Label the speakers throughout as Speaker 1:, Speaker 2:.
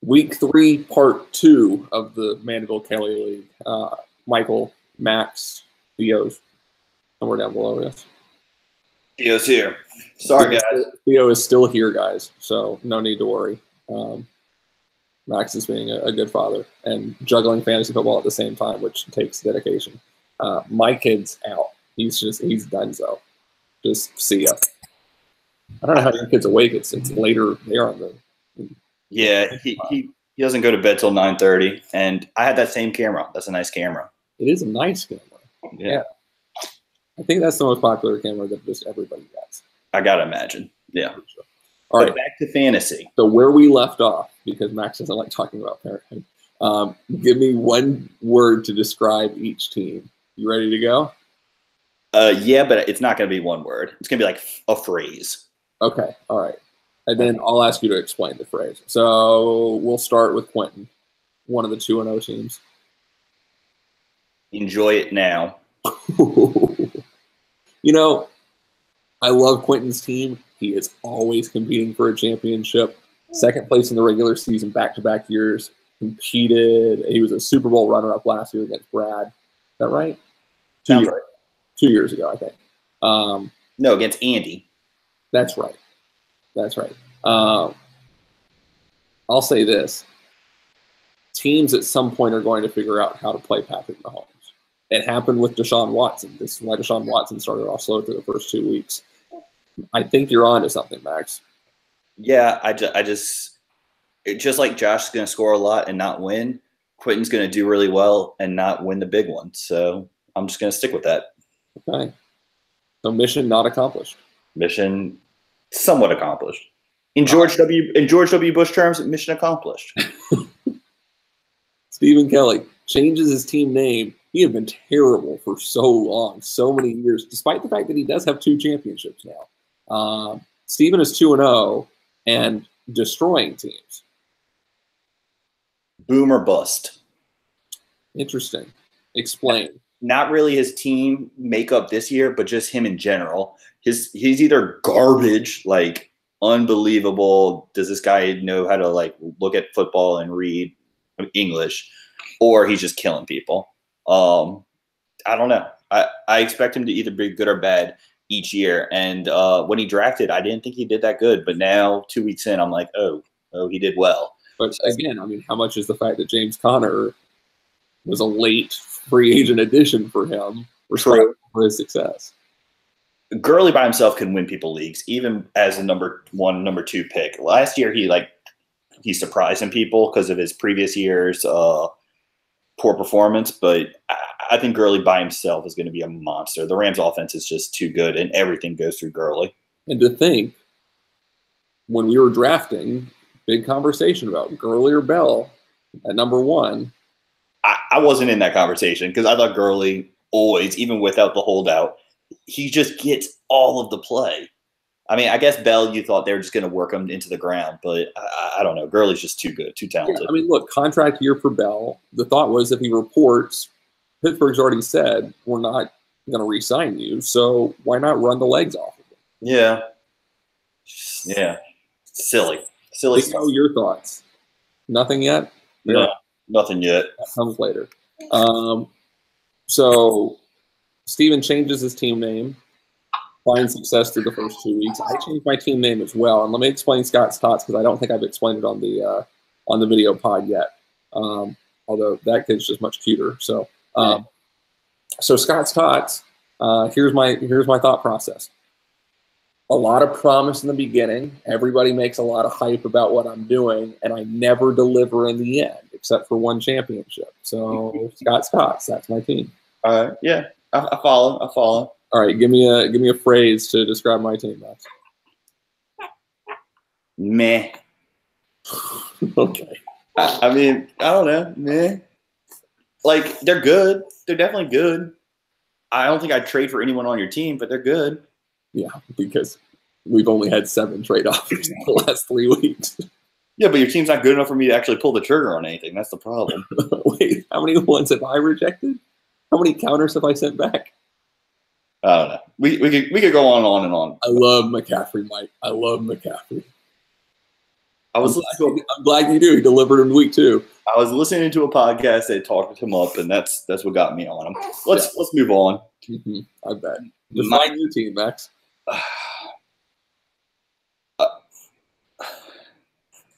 Speaker 1: Week 3, Part 2 of the Mandeville Kelly League. Michael, Max, Theo's somewhere down below this.
Speaker 2: Theo's here. Sorry, guys.
Speaker 1: Theo is still here, guys, so no need to worry. Max is being a good father and juggling fantasy football at the same time, which takes dedication. My kid's out. He's done so. Just see ya. I don't know how your kid's awake. It's later there on the.
Speaker 2: Yeah, he doesn't go to bed till 9:30, and I had that same camera. That's a nice camera.
Speaker 1: It is a nice camera. Yeah. I think that's the most popular camera that just everybody gets.
Speaker 2: I gotta imagine. Yeah.
Speaker 1: Sure. All right.
Speaker 2: Back to fantasy.
Speaker 1: So where we left off, because Max doesn't like talking about parenting, give me one word to describe each team. You ready to go?
Speaker 2: Yeah, but it's not going to be one word. It's going to be like a phrase.
Speaker 1: Okay. All right. And then I'll ask you to explain the phrase. So we'll start with Quentin, one of the 2-0 teams.
Speaker 2: Enjoy it now.
Speaker 1: You know, I love Quentin's team. He is always competing for a championship. Second place in the regular season, back-to-back years. Competed. He was a Super Bowl runner-up last year against Brad. Is that right? 2 years. 2 years ago, I think.
Speaker 2: No, against Andy.
Speaker 1: That's right. That's right. I'll say this. Teams at some point are going to figure out how to play Patrick Mahomes. It happened with Deshaun Watson. This is why Deshaun Watson started off slow through the first 2 weeks. I think you're on to something, Max.
Speaker 2: Yeah, I just like Josh is going to score a lot and not win. Quentin's going to do really well and not win the big one. So I'm just going to stick with that.
Speaker 1: Okay. So mission not accomplished.
Speaker 2: Mission somewhat accomplished. In George W. Bush terms, mission accomplished.
Speaker 1: Stephen Kelly changes his team name. He had been terrible for so long, so many years, despite the fact that he does have 2 championships now. Stephen is 2-0 and destroying teams.
Speaker 2: Boom or bust.
Speaker 1: Interesting. Explain.
Speaker 2: Not really his team makeup this year, but just him in general. He's either garbage, like unbelievable. Does this guy know how to like look at football and read English, or he's just killing people? I don't know. I expect him to either be good or bad each year. And when he drafted, I didn't think he did that good. But now 2 weeks in, I'm like, oh, he did well.
Speaker 1: But again, I mean, how much is the fact that James Conner was a late free agent addition for him for his success?
Speaker 2: Gurley by himself can win people leagues, even as a number 1, number 2 pick. Last year, he surprised some people because of his previous year's poor performance. But I think Gurley by himself is going to be a monster. The Rams' offense is just too good, and everything goes through Gurley.
Speaker 1: And to think, when we were drafting, big conversation about Gurley or Bell at number 1.
Speaker 2: I wasn't in that conversation because I thought Gurley always, even without the holdout, he just gets all of the play. I mean, I guess Bell, you thought they were just going to work him into the ground, but I don't know. Gurley's just too good, too talented.
Speaker 1: Yeah, I mean, look, contract year for Bell. The thought was if he reports, Pittsburgh's already said, we're not going to re-sign you, so why not run the legs off of him?
Speaker 2: Yeah. Yeah. Silly.
Speaker 1: So your thoughts? Nothing yet?
Speaker 2: No, nothing yet.
Speaker 1: That comes later. So Steven changes his team name, finds success through the first 2 weeks. I changed my team name as well, and let me explain Scott's thoughts because I don't think I've explained it on the video pod yet. Although that kid's just much cuter. So, so Scott's thoughts. Here's my thought process. A lot of promise in the beginning. Everybody makes a lot of hype about what I'm doing, and I never deliver in the end, except for 1 championship. So Scott's thoughts. That's my team.
Speaker 2: Yeah, I follow.
Speaker 1: All right, give me a phrase to describe my team, Max.
Speaker 2: Meh.
Speaker 1: Okay.
Speaker 2: I mean, I don't know. Meh. Like, they're good. They're definitely good. I don't think I'd trade for anyone on your team, but they're good.
Speaker 1: Yeah, because we've only had 7 trade offers in the last 3 weeks.
Speaker 2: Yeah, but your team's not good enough for me to actually pull the trigger on anything. That's the problem.
Speaker 1: Wait, how many ones have I rejected? How many counters have I sent back?
Speaker 2: I don't know. We could go on and on.
Speaker 1: I love McCaffrey, Mike. I love McCaffrey. I'm glad you do. He delivered in week 2.
Speaker 2: I was listening to a podcast that talked him up, and that's what got me on him. Let's move on.
Speaker 1: Mm-hmm. I bet. Define your team, Max.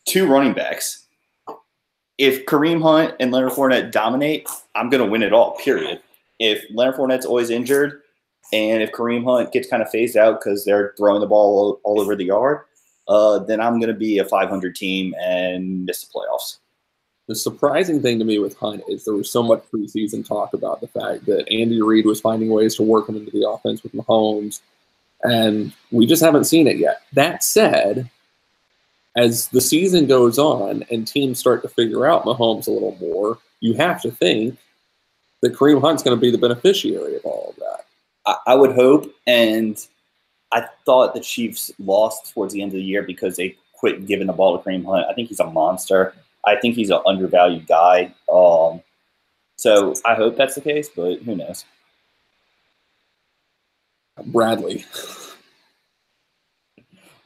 Speaker 2: 2 running backs. If Kareem Hunt and Leonard Fournette dominate, I'm going to win it all, period. If Leonard Fournette's always injured, and if Kareem Hunt gets kind of phased out because they're throwing the ball all over the yard, then I'm going to be a 500 team and miss the playoffs.
Speaker 1: The surprising thing to me with Hunt is there was so much preseason talk about the fact that Andy Reid was finding ways to work him into the offense with Mahomes, and we just haven't seen it yet. That said, as the season goes on and teams start to figure out Mahomes a little more, you have to think that Kareem Hunt's going to be the beneficiary of all of that.
Speaker 2: I would hope, and I thought the Chiefs lost towards the end of the year because they quit giving the ball to Kareem Hunt. I think he's a monster. I think he's an undervalued guy. So I hope that's the case, but who knows?
Speaker 1: Bradley.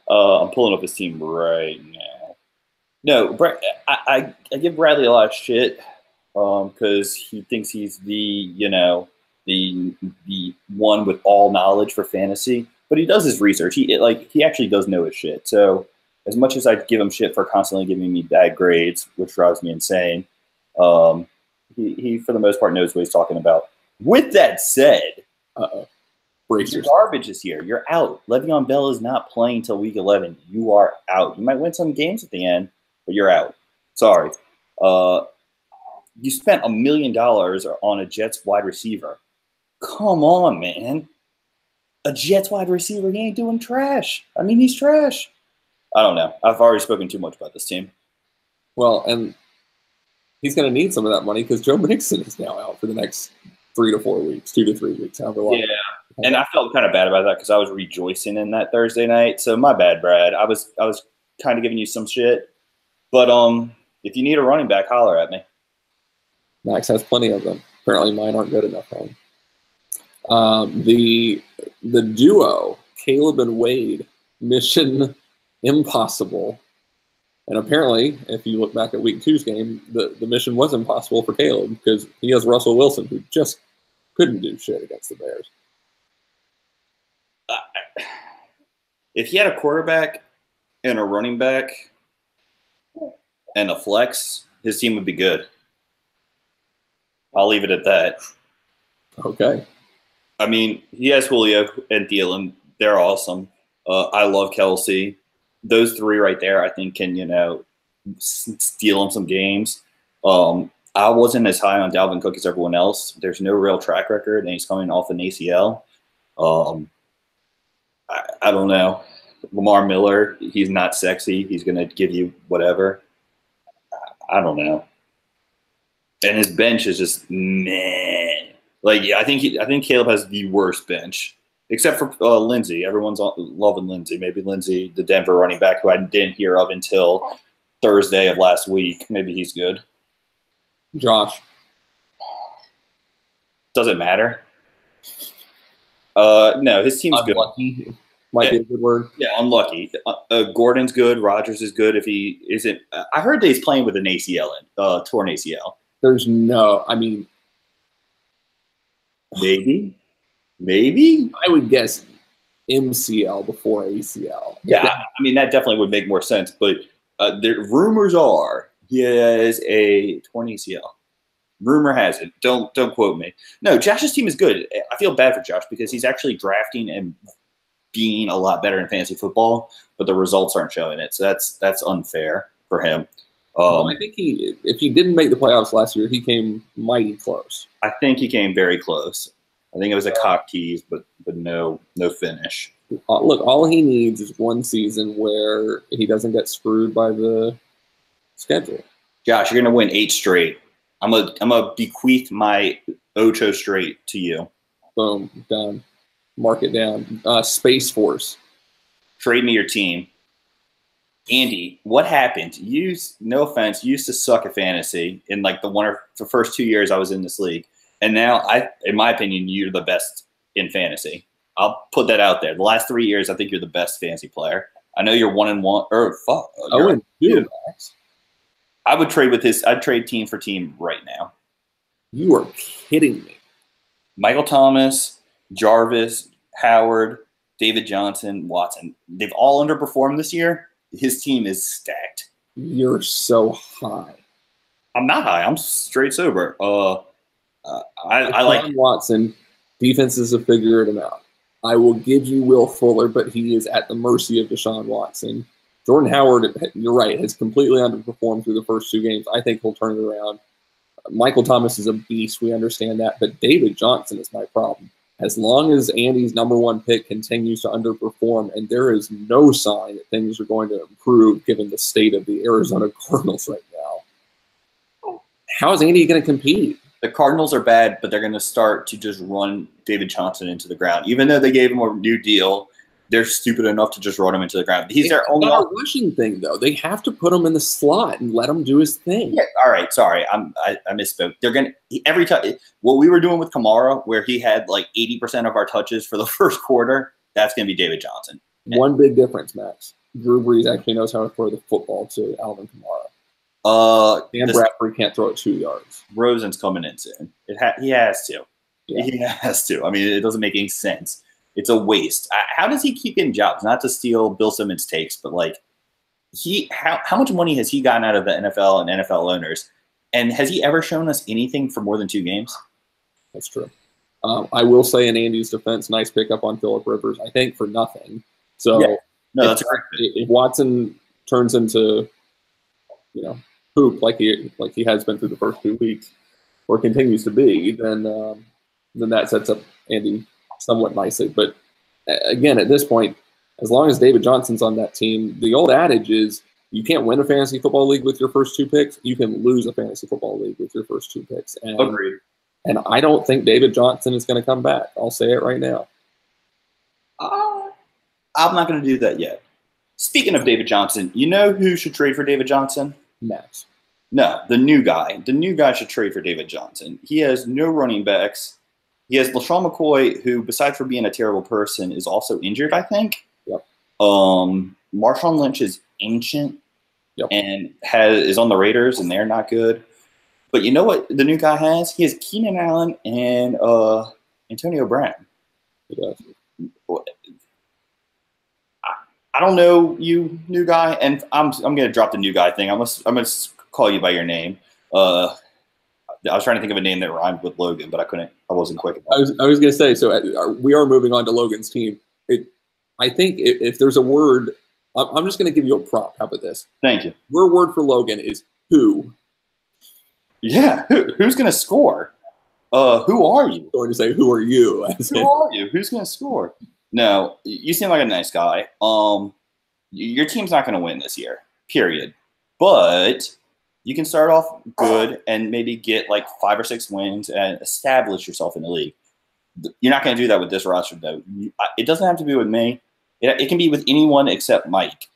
Speaker 2: I'm pulling up his team right now. No, I give Bradley a lot of shit because he thinks he's the one with all knowledge for fantasy, but he does his research. He actually does know his shit. So as much as I give him shit for constantly giving me bad grades, which drives me insane, he for the most part knows what he's talking about. With that said, you're garbage this year. You're out. Le'Veon Bell is not playing till week 11. You are out. You might win some games at the end, but you're out. Sorry. You spent $1 million on a Jets wide receiver. Come on, man. A Jets wide receiver, he ain't doing trash. I mean, he's trash. I don't know. I've already spoken too much about this team.
Speaker 1: Well, and he's going to need some of that money because Joe Mixon is now out for the next 3 to 4 weeks, 2 to 3 weeks, however long.
Speaker 2: Yeah, and I felt kind of bad about that because I was rejoicing in that Thursday night. So my bad, Brad. I was kind of giving you some shit. But if you need a running back, holler at me.
Speaker 1: Max has plenty of them. Apparently mine aren't good enough for him. The duo, Caleb and Wade, mission impossible. And apparently, if you look back at week 2's game, the mission was impossible for Caleb because he has Russell Wilson, who just couldn't do shit against the Bears.
Speaker 2: If he had a quarterback and a running back and a flex, his team would be good. I'll leave it at that.
Speaker 1: Okay.
Speaker 2: I mean, he has Julio and Thielen. They're awesome. I love Kelsey. Those 3 right there, I think, can, steal him some games. I wasn't as high on Dalvin Cook as everyone else. There's no real track record, and he's coming off an ACL. I don't know. Lamar Miller, he's not sexy. He's going to give you whatever. I don't know. And his bench is just meh. I think Caleb has the worst bench, except for Lindsey. Everyone's loving Lindsey. Maybe Lindsey, the Denver running back, who I didn't hear of until Thursday of last week. Maybe he's good.
Speaker 1: Josh.
Speaker 2: Does it matter? No, his team's
Speaker 1: unlucky.
Speaker 2: Good.
Speaker 1: Might be a good word.
Speaker 2: Yeah, unlucky. Gordon's good. Rodgers is good. If he isn't, I heard that he's playing with an ACL, torn ACL.
Speaker 1: There's no, I mean,
Speaker 2: maybe.
Speaker 1: I would guess MCL before ACL.
Speaker 2: Yeah, I mean that definitely would make more sense. But the rumors are he has a torn ACL. Rumor has it. Don't quote me. No, Josh's team is good. I feel bad for Josh because he's actually drafting and being a lot better in fantasy football, but the results aren't showing it. So that's unfair for him.
Speaker 1: I think if he didn't make the playoffs last year, he came mighty close.
Speaker 2: I think he came very close. I think it was a cock tease, but no finish.
Speaker 1: Look, all he needs is one season where he doesn't get screwed by the schedule.
Speaker 2: Josh, you're gonna win 8 straight. I'm gonna bequeath my Ocho straight to you.
Speaker 1: Boom, done. Mark it down. Space Force.
Speaker 2: Trade me your team. Andy, what happened? You, no offense, used to suck at fantasy in the first 2 years I was in this league. And now, in my opinion, you're the best in fantasy. I'll put that out there. The last 3 years, I think you're the best fantasy player. I know you're 1-1 or fuck.
Speaker 1: Oh, and two, Max.
Speaker 2: I would trade with this. I'd trade team for team right now.
Speaker 1: You are kidding me.
Speaker 2: Michael Thomas, Jarvis, Howard, David Johnson, Watson. They've all underperformed this year. His team is stacked.
Speaker 1: You're so high.
Speaker 2: I'm not high. I'm straight sober. I like
Speaker 1: Watson. Defenses have figured him out. I will give you Will Fuller, but he is at the mercy of Deshaun Watson. Jordan Howard, you're right, has completely underperformed through the first 2 games. I think he'll turn it around. Michael Thomas is a beast. We understand that. But David Johnson is my problem. As long as Andy's #1 pick continues to underperform, and there is no sign that things are going to improve given the state of the Arizona Cardinals right now, how is Andy going to compete?
Speaker 2: The Cardinals are bad, but they're going to start to just run David Johnson into the ground. Even though they gave him a new deal, they're stupid enough to just run him into the ground. He's their only
Speaker 1: not a rushing thing, though. They have to put him in the slot and let him do his thing.
Speaker 2: Yeah, all right, sorry, I misspoke. They're gonna every time what we were doing with Kamara, where he had like 80% of our touches for the first quarter. That's going to be David Johnson.
Speaker 1: One big difference, Max. Drew Brees actually knows how to throw the football to Alvin Kamara. Dan Bradford can't throw it 2 yards.
Speaker 2: Rosen's coming in soon. He has to.
Speaker 1: Yeah.
Speaker 2: He has to. I mean, it doesn't make any sense. It's a waste. How does he keep getting jobs? Not to steal Bill Simmons' takes, but like how much money has he gotten out of the NFL and NFL owners? And has he ever shown us anything for more than 2 games?
Speaker 1: That's true. I will say in Andy's defense, nice pickup on Phillip Rivers. I think for nothing. So
Speaker 2: yeah. No, that's correct.
Speaker 1: If Watson turns into, poop like he has been through the first 2 weeks, or continues to be, then that sets up Andy somewhat nicely. But again, at this point, as long as David Johnson's on that team, the old adage is you can't win a fantasy football league with your first 2 picks. You can lose a fantasy football league with your first 2 picks. And,
Speaker 2: agreed.
Speaker 1: And I don't think David Johnson is going to come back. I'll say it right now.
Speaker 2: I'm not going to do that yet. Speaking of David Johnson, you know who should trade for David Johnson?
Speaker 1: Max.
Speaker 2: No, the new guy. The new guy should trade for David Johnson. He has no running backs. He has LaShawn McCoy, who, besides for being a terrible person, is also injured, I think.
Speaker 1: Yep.
Speaker 2: Marshawn Lynch is ancient and is on the Raiders, and they're not good. But you know what the new guy has? He has Keenan Allen and Antonio Brown.
Speaker 1: Yeah.
Speaker 2: I don't know you, new guy, and I'm going to drop the new guy thing. I'm going to call you by your name. I was trying to think of a name that rhymed with Logan, but I couldn't. I wasn't quick enough.
Speaker 1: I was going to say, so we are moving on to Logan's team. I think if there's a word, I'm just going to give you a prompt. How about this?
Speaker 2: Thank you.
Speaker 1: Your word for Logan is who.
Speaker 2: Yeah, who's going to score? Who are you?
Speaker 1: I'm going to say, who are you?
Speaker 2: Who are you? Who's going to score? No, you seem like a nice guy. Your team's not going to win this year, period. But you can start off good and maybe get like 5 or 6 wins and establish yourself in the league. You're not going to do that with this roster, though. It doesn't have to be with me. It can be with anyone except Mike.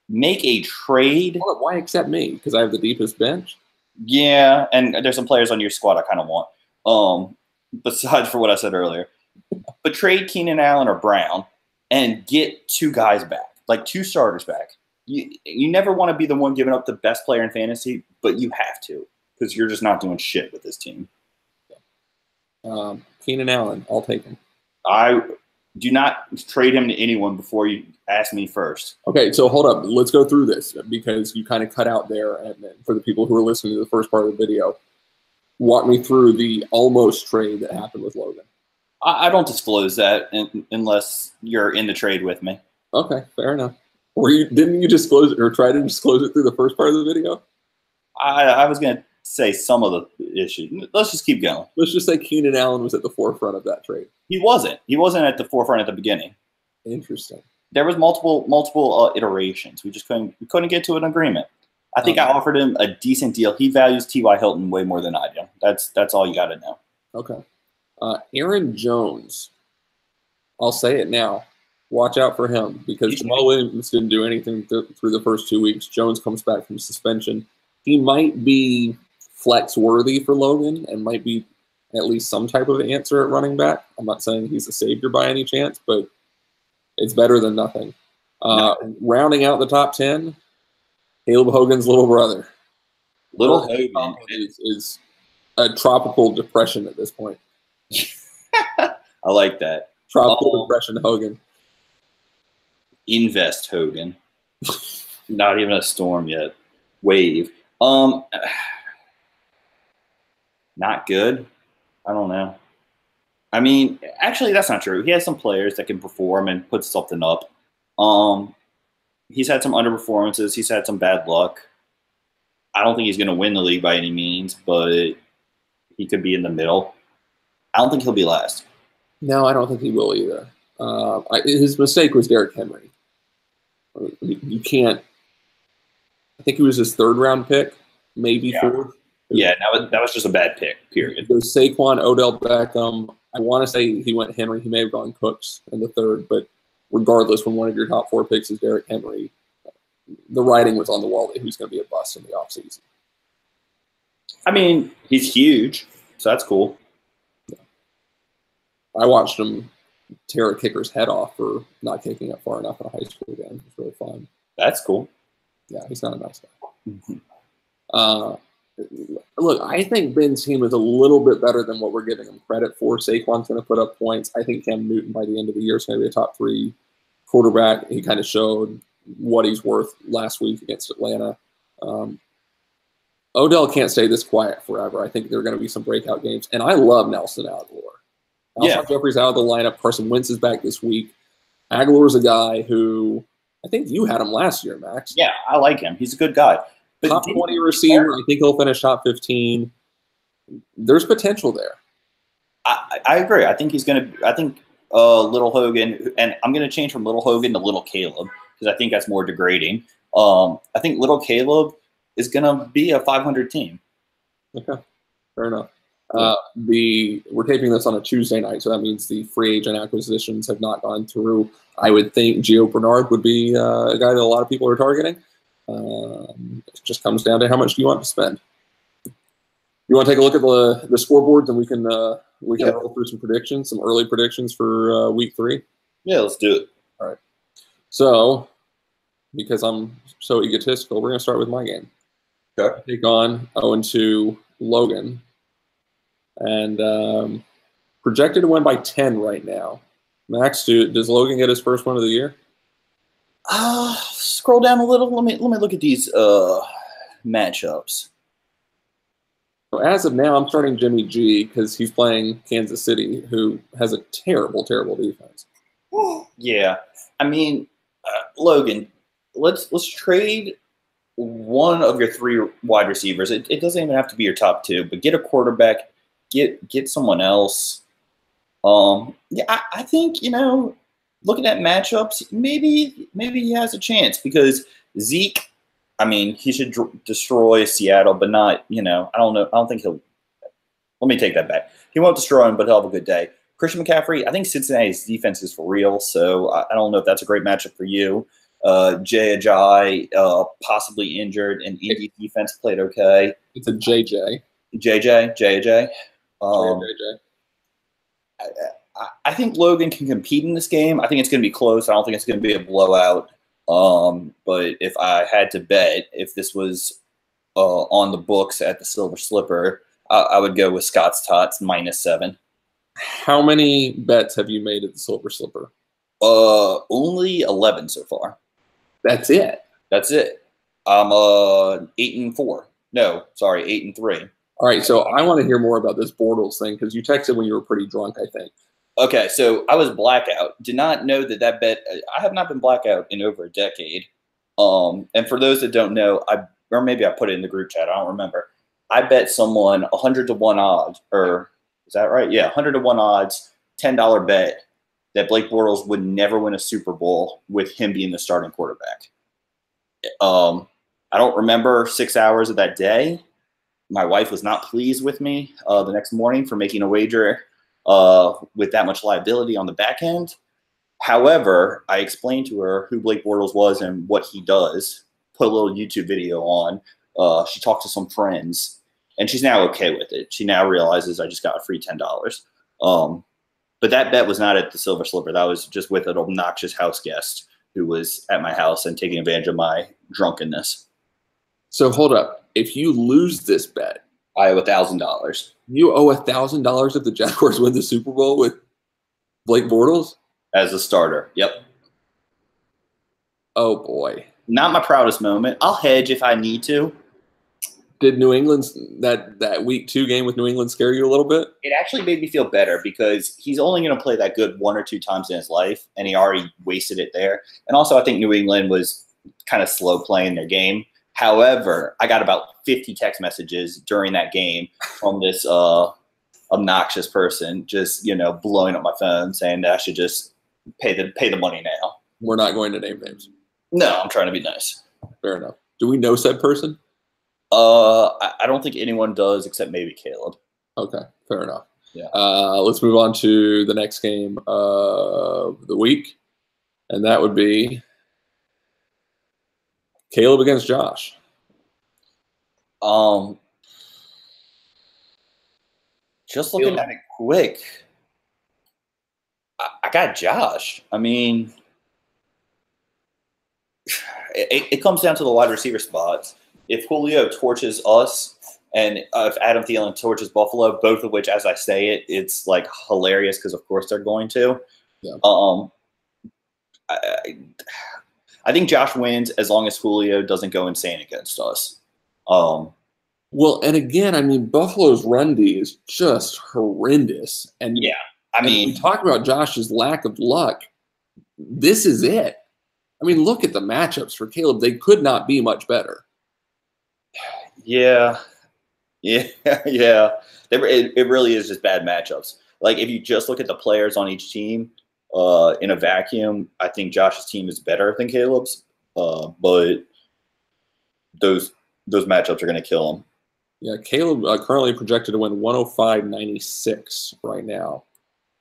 Speaker 2: Make a trade.
Speaker 1: Well, why except me? Because I have the deepest bench?
Speaker 2: Yeah, and there's some players on your squad I kind of want. Besides for what I said earlier. But trade Keenan Allen or Brown and get 2 guys back, like 2 starters back. You never want to be the one giving up the best player in fantasy, but you have to because you're just not doing shit with this team.
Speaker 1: Keenan Allen, I'll take him.
Speaker 2: I do not trade him to anyone before you ask me first.
Speaker 1: Okay, so hold up. Let's go through this because you kind of cut out there. And for the people who are listening to the first part of the video, walk me through the almost trade that happened with Logan.
Speaker 2: I don't disclose that unless you're in the trade with me.
Speaker 1: Okay, fair enough. Didn't you disclose it or try to disclose it through the first part of the video?
Speaker 2: I was going to say some of the issues. Let's just keep going.
Speaker 1: Let's just say Keenan Allen was at the forefront of that trade.
Speaker 2: He wasn't. He wasn't at the forefront at the beginning.
Speaker 1: Interesting.
Speaker 2: There was multiple iterations. We just couldn't get to an agreement. I think I offered him a decent deal. He values T.Y. Hilton way more than I do. That's all you got to know.
Speaker 1: Okay. Aaron Jones, I'll say it now. Watch out for him because Jamal Williams didn't do anything through the first 2 weeks. Jones comes back from suspension. He might be flex worthy for Logan and might be at least some type of answer at running back. I'm not saying he's a savior by any chance, but it's better than nothing. Rounding out the top 10, Caleb Hogan's little brother.
Speaker 2: Little Hogan
Speaker 1: is a tropical depression at this point.
Speaker 2: I like that.
Speaker 1: Tropical depression Hogan.
Speaker 2: Invest Hogan. Not even a storm yet. Wave. Not good. I don't know. I mean, actually, that's not true. He has some players that can perform and put something up. He's had some underperformances. He's had some bad luck. I don't think he's going to win the league by any means, but he could be in the middle. I don't think he'll be last.
Speaker 1: No, I don't think he will either. His mistake was Derrick Henry. You can't. I think he was his third-round pick, maybe fourth.
Speaker 2: Yeah, that was just a bad pick, period.
Speaker 1: There's Saquon, Odell Beckham. I want to say he went Henry. He may have gone Cooks in the third, but regardless, when one of your top 4 picks is Derrick Henry, the writing was on the wall that he was going to be a bust in the offseason.
Speaker 2: I mean, he's huge, so that's cool.
Speaker 1: Yeah. I watched him tear a kicker's head off for not kicking it far enough in a high school game. It was really fun.
Speaker 2: That's cool.
Speaker 1: Yeah, he's not a nice guy. Mm-hmm. Look, I think Ben's team is a little bit better than what we're giving him credit for. Saquon's going to put up points. I think Cam Newton by the end of the year is going to be a top 3 quarterback. He kind of showed what he's worth last week against Atlanta. Odell can't stay this quiet forever. I think there are going to be some breakout games. And I love Nelson Aguilar. Alshon Jeffrey's out of the lineup. Carson Wentz is back this week. Aguilar's a guy who I think you had him last year, Max.
Speaker 2: Yeah, I like him. He's a good guy. But
Speaker 1: top 20 receiver. I think he'll finish top 15. There's potential there.
Speaker 2: I agree. I think he's going to – I think Little Hogan – and I'm going to change from Little Hogan to Little Caleb because I think that's more degrading. I think Little Caleb is going to be a 500 team.
Speaker 1: Okay. Fair enough. We're taping this on a Tuesday night, so that means the free agent acquisitions have not gone through. I would think Gio Bernard would be a guy that a lot of people are targeting. It just comes down to how much do you want to spend. You want to take a look at the scoreboards, and we can roll through some predictions, some early predictions for week 3.
Speaker 2: Yeah, let's do it.
Speaker 1: All right. So, because I'm so egotistical, we're going to start with my game.
Speaker 2: Okay.
Speaker 1: I take on 0-2 Logan, and projected to win by 10 right now. Max, does Logan get his first one of the year?
Speaker 2: Scroll down a little. Let me look at these matchups.
Speaker 1: So as of now, I'm starting Jimmy G because he's playing Kansas City, who has a terrible, terrible defense.
Speaker 2: Yeah, I mean, Logan, let's trade one of your 3 wide receivers. It doesn't even have to be your top 2, but get a quarterback, get someone else. Yeah, I think looking at matchups, maybe he has a chance because Zeke. I mean, he should destroy Seattle, but not, I don't know. I don't think he'll – let me take that back. He won't destroy him, but he'll have a good day. Christian McCaffrey, I think Cincinnati's defense is for real, so I don't know if that's a great matchup for you. Jay Ajayi, possibly injured, and Indy's defense played okay.
Speaker 1: It's a JJ.
Speaker 2: JJ.
Speaker 1: JJ.
Speaker 2: I think Logan can compete in this game. I think it's going to be close. I don't think it's going to be a blowout. But if I had to bet, if this was on the books at the Silver Slipper, I would go with Scott's Tots -7.
Speaker 1: How many bets have you made at the Silver Slipper?
Speaker 2: Only 11 so far.
Speaker 1: That's it.
Speaker 2: I'm 8-4. No, sorry, 8-3.
Speaker 1: All right, so I want to hear more about this Bortles thing because you texted when you were pretty drunk, I think.
Speaker 2: Okay, so I was blackout. Did not know that bet. I have not been blackout in over a decade. And for those that don't know, or maybe I put it in the group chat. I don't remember. I bet someone 100 to 1 odds, or is that right? Yeah, 100 to 1 odds, $10 bet that Blake Bortles would never win a Super Bowl with him being the starting quarterback. I don't remember 6 hours of that day. My wife was not pleased with me the next morning for making a wager with that much liability on the back end. However, I explained to her who Blake Bortles was and what he does, put a little YouTube video on. She talked to some friends, and she's now okay with it. She now realizes I just got a free $10. But that bet was not at the Silver Slipper. That was just with an obnoxious house guest who was at my house and taking advantage of my drunkenness.
Speaker 1: So hold up. If you lose this bet,
Speaker 2: I owe $1,000
Speaker 1: you owe $1,000 if the Jaguars win the Super Bowl with Blake Bortles
Speaker 2: as a starter. Yep.
Speaker 1: Oh boy.
Speaker 2: Not my proudest moment. I'll hedge if I need to.
Speaker 1: Did New England's that week 2 game with New England scare you a little bit?
Speaker 2: It actually made me feel better because he's only going to play that good 1 or 2 times in his life, and he already wasted it there. And also, I think New England was kind of slow playing their game. However, I got about 50 text messages during that game from this obnoxious person just, blowing up my phone saying that I should just pay the money now.
Speaker 1: We're not going to name names.
Speaker 2: No, I'm trying to be nice.
Speaker 1: Fair enough. Do we know said person?
Speaker 2: I don't think anyone does except maybe Caleb.
Speaker 1: Okay, fair enough.
Speaker 2: Yeah.
Speaker 1: Let's move on to the next game of the week, and that would be Caleb against Josh.
Speaker 2: Just looking at it quick, I got Josh. I mean, it comes down to the wide receiver spots. If Julio torches us and if Adam Thielen torches Buffalo, both of which, as I say it, it's like hilarious because, of course, they're going to.
Speaker 1: Yeah.
Speaker 2: I think Josh wins as long as Julio doesn't go insane against us.
Speaker 1: Well, and again, I mean, Buffalo's run D is just horrendous. And
Speaker 2: yeah, I mean,
Speaker 1: we talk about Josh's lack of luck. This is it. I mean, look at the matchups for Caleb. They could not be much better.
Speaker 2: Yeah. It really is just bad matchups. Like, if you just look at the players on each team in a vacuum, I think Josh's team is better than Caleb's. But those matchups are going to kill him.
Speaker 1: Yeah, Caleb currently projected to win 105-96 right now.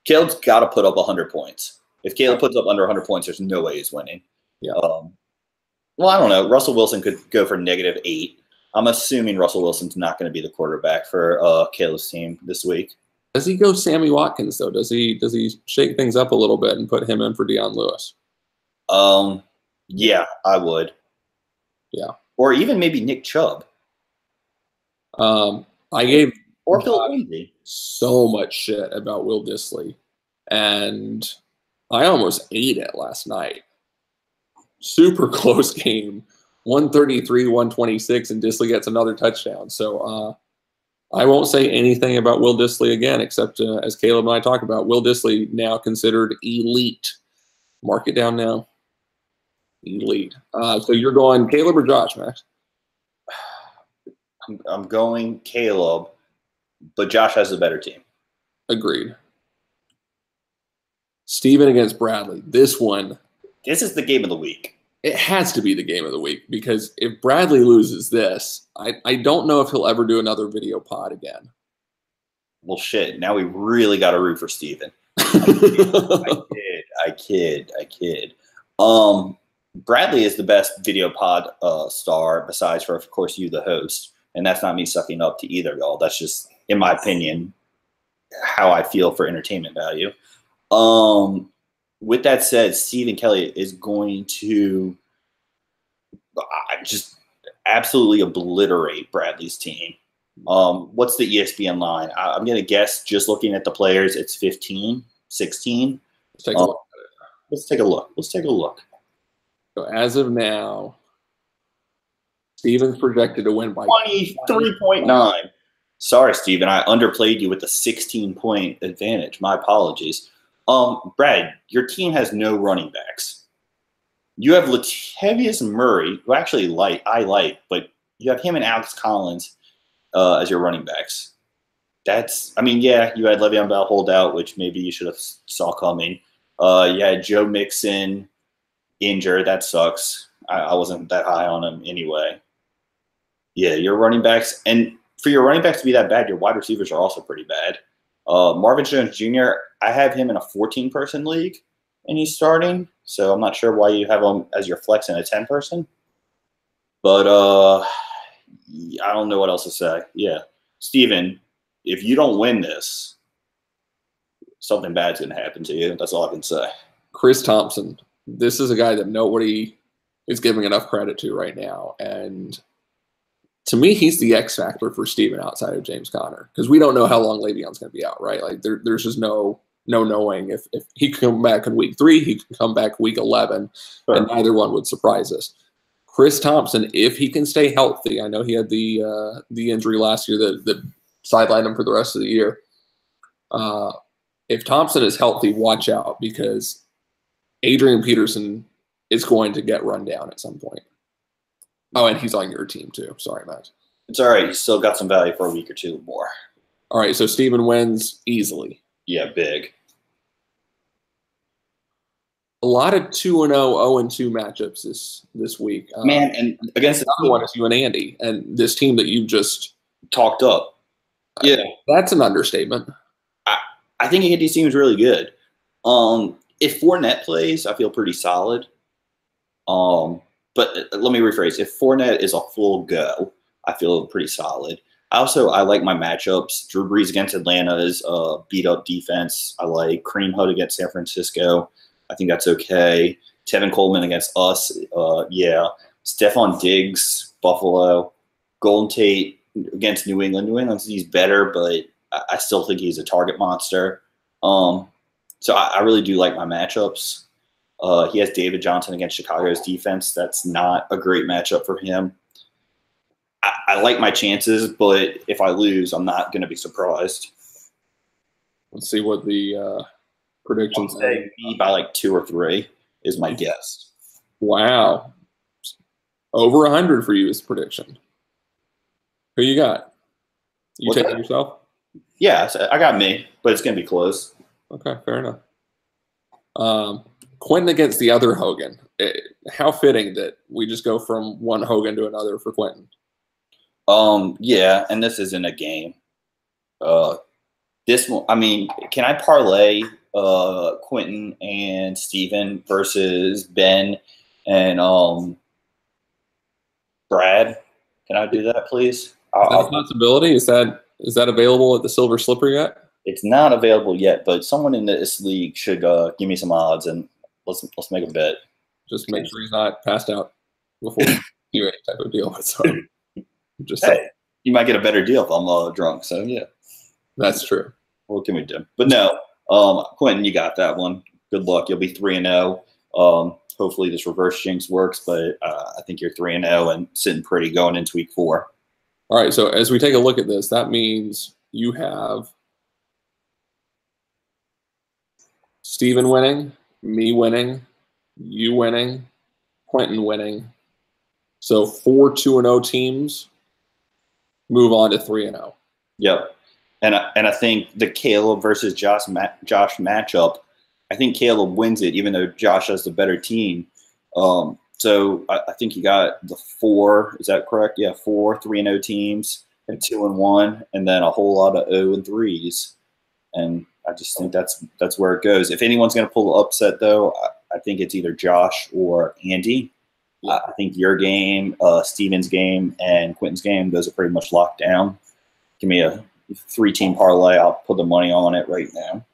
Speaker 2: Caleb's got to put up 100 points. If Caleb puts up under 100 points, there's no way he's winning.
Speaker 1: Yeah.
Speaker 2: Well, I don't know. Russell Wilson could go for -8. I'm assuming Russell Wilson's not going to be the quarterback for Caleb's team this week.
Speaker 1: Does he go Sammy Watkins though? Does he shake things up a little bit and put him in for Deion Lewis?
Speaker 2: Yeah, I would.
Speaker 1: Yeah.
Speaker 2: Or even maybe Nick Chubb.
Speaker 1: I gave
Speaker 2: Phil Lindsay
Speaker 1: so much shit about Will Dissly, and I almost ate it last night. Super close game, 133-126, and Dissly gets another touchdown. So I won't say anything about Will Dissly again, except as Caleb and I talk about, Will Dissly now considered elite. Mark it down now. Elite. So you're going Caleb or Josh, Max?
Speaker 2: I'm going Caleb, but Josh has a better team.
Speaker 1: Agreed. Steven against Bradley. This
Speaker 2: is the game of the week.
Speaker 1: It has to be the game of the week because if Bradley loses this, I don't know if he'll ever do another video pod again.
Speaker 2: Well, shit. Now we really got to root for Steven. I kid. Bradley is the best video pod star besides for, of course, you, the host. And that's not me sucking up to either of y'all. That's just, in my opinion, how I feel for entertainment value. With that said, Stephen Kelly is going to just absolutely obliterate Bradley's team. What's the ESPN line? I'm going to guess, just looking at the players, it's 15, 16.
Speaker 1: Let's take a look at it.
Speaker 2: Let's take a look.
Speaker 1: So as of now, Steven's projected to win by
Speaker 2: 23.9. Sorry, Steven. I underplayed you with a 16-point advantage. My apologies. Brad, your team has no running backs. You have Latavius Murray, who actually I like, but you have him and Alex Collins as your running backs. You had Le'Veon Bell hold out, which maybe you should have saw coming. You had Joe Mixon injured. That sucks. I wasn't that high on him anyway. Yeah, your running backs. And for your running backs to be that bad, your wide receivers are also pretty bad. Marvin Jones Jr., I have him in a 14-person league, and he's starting. So I'm not sure why you have him as your flex in a 10-person. But I don't know what else to say. Yeah. Steven, if you don't win this, something bad's going to happen to you. That's all I can say.
Speaker 1: Chris Thompson this is a guy that nobody is giving enough credit to right now. And to me, he's the X factor for Steven outside of James Conner, because we don't know how long Le'Veon's going to be out, right? Like there's just no knowing if he can come back in week 3, he can come back week 11, sure. And neither one would surprise us. Chris Thompson, if he can stay healthy, I know he had the injury last year that sidelined him for the rest of the year. If Thompson is healthy, watch out, because Adrian Peterson is going to get run down at some point. Oh, and he's on your team too. Sorry, Matt.
Speaker 2: It's all right. He's still got some value for a week or two more.
Speaker 1: All right, so Steven wins easily.
Speaker 2: Yeah, big.
Speaker 1: A lot of 2-0, 0-2 matchups this week.
Speaker 2: Man, and against
Speaker 1: the other one is you and Andy, and this team that you just
Speaker 2: talked up. Yeah,
Speaker 1: that's an understatement.
Speaker 2: I think Andy's team is really good. If Fournette plays, I feel pretty solid. But let me rephrase. If Fournette is a full go, I feel pretty solid. I like my matchups. Drew Brees against Atlanta is beat up defense. I like Kareem Hunt against San Francisco. I think that's okay. Tevin Coleman against us. Yeah. Stephon Diggs, Buffalo. Golden Tate against New England. New England, he's better, but I still think he's a target monster. So I really do like my matchups. He has David Johnson against Chicago's defense. That's not a great matchup for him. I like my chances, but if I lose, I'm not going to be surprised.
Speaker 1: Let's see what the predictions
Speaker 2: say. Me by like 2 or 3 is my guess.
Speaker 1: Wow. Over 100 for you is the prediction. Who you got? You taking yourself?
Speaker 2: Yeah, I got me, but it's going to be close.
Speaker 1: Okay, fair enough. Quentin against the other Hogan. How fitting that we just go from one Hogan to another for Quentin.
Speaker 2: Yeah, and this isn't a game. This one, I mean, can I parlay Quentin and Steven versus Ben and Brad? Can I do that, please?
Speaker 1: Is that a possibility? Is that available at the Silver Slipper yet?
Speaker 2: It's not available yet, but someone in this league should give me some odds, and let's make a bet.
Speaker 1: Just make sure he's not passed out before you do any type of deal. Sorry. Just
Speaker 2: hey, you might get a better deal if I'm drunk. So yeah,
Speaker 1: that's true.
Speaker 2: What can we do? But no, Quentin, you got that one. Good luck. You'll be 3-0. Hopefully this reverse jinx works, but I think you're 3-0 and sitting pretty going into week 4.
Speaker 1: All right. So as we take a look at this, that means you have Steven winning, me winning, you winning, Quentin winning. So 4 2-0 teams move on to 3-0.
Speaker 2: Yep. And I think the Caleb versus Josh matchup, I think Caleb wins it, even though Josh has the better team. So I think you got the 4. Is that correct? Yeah, 4 3-0 teams and 2-1, and then a whole lot of 0-3s. And I just think that's where it goes. If anyone's going to pull the upset, though, I think it's either Josh or Andy. Yeah. I think your game, Steven's game, and Quentin's game, those are pretty much locked down. Give me a 3-team parlay. I'll put the money on it right now.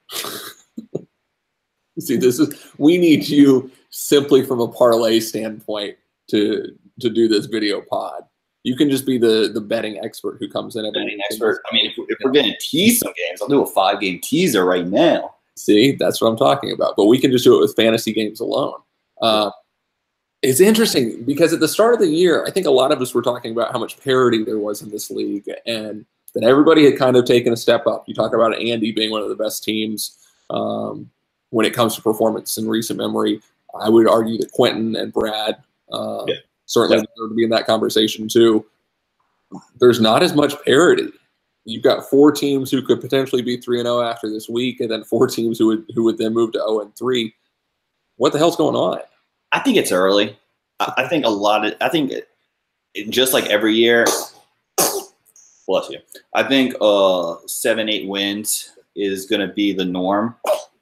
Speaker 1: See, we need you simply from a parlay standpoint to do this video pod. You can just be the betting expert who comes in.
Speaker 2: Betting expert. I mean, if we're going to tease some games, I'll do a 5-game teaser right now.
Speaker 1: See, that's what I'm talking about. But we can just do it with fantasy games alone. It's interesting because at the start of the year, I think a lot of us were talking about how much parity there was in this league, and that everybody had kind of taken a step up. You talk about Andy being one of the best teams when it comes to performance in recent memory. I would argue that Quentin and Brad certainly deserve to be in that conversation too. There's not as much parity. You've got 4 teams who could potentially be 3-0 after this week, and then 4 teams who would then move to 0-3. What the hell's going on?
Speaker 2: I think it's early. I think just like every year, bless you. I think 7-8 wins is going to be the norm.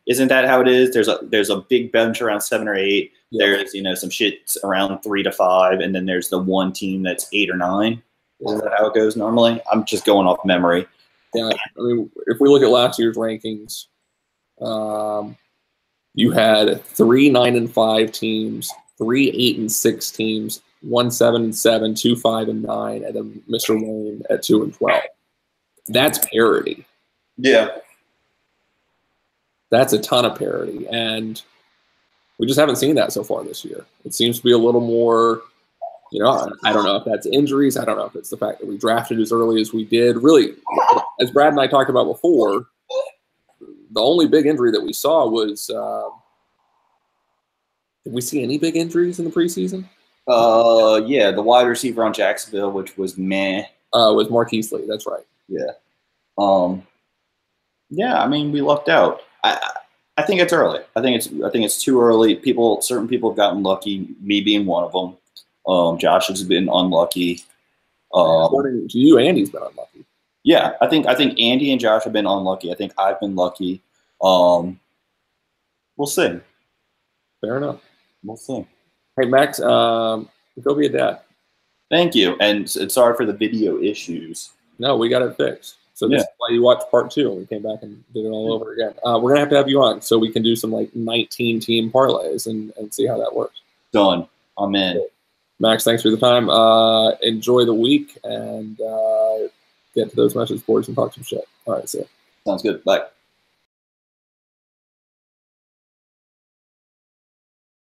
Speaker 2: Isn't that how it is? There's a big bench around 7 or 8. Yeah. There's some shit around 3 to 5, and then there's the one team that's 8 or 9. Isn't that how it goes normally? I'm just going off memory.
Speaker 1: Yeah, I mean, if we look at last year's rankings, You had 3 9-5 teams, 3 8-6 teams, 1 7-7, 2 5-9, and then Mr. Wayne at 2-12. That's parity.
Speaker 2: Yeah.
Speaker 1: That's a ton of parity, and we just haven't seen that so far this year. It seems to be a little more, you know, I don't know if that's injuries. I don't know if it's the fact that we drafted as early as we did. Really, as Brad and I talked about before, the only big injury that we saw was did we see any big injuries in the preseason?
Speaker 2: Yeah, the wide receiver on Jacksonville, which was meh.
Speaker 1: Was Marquise Lee. That's right.
Speaker 2: Yeah. Yeah, I mean, we lucked out. I think it's early. I think it's too early. Certain people have gotten lucky, me being one of them. Josh has been unlucky.
Speaker 1: According to you, Andy's been unlucky.
Speaker 2: Yeah, I think Andy and Josh have been unlucky. I think I've been lucky. We'll see.
Speaker 1: Fair enough.
Speaker 2: We'll see.
Speaker 1: Hey, Max, go be a dad.
Speaker 2: Thank you. And sorry for the video issues.
Speaker 1: No, we got it fixed. So this is why you watched part 2 and we came back and did it all over again. We're going to have you on so we can do some like 19-team parlays and see how that works.
Speaker 2: Done. I'm in.
Speaker 1: Max, thanks for the time. Enjoy the week and get to those message boards and talk some shit. All right, see ya.
Speaker 2: Sounds good. Bye.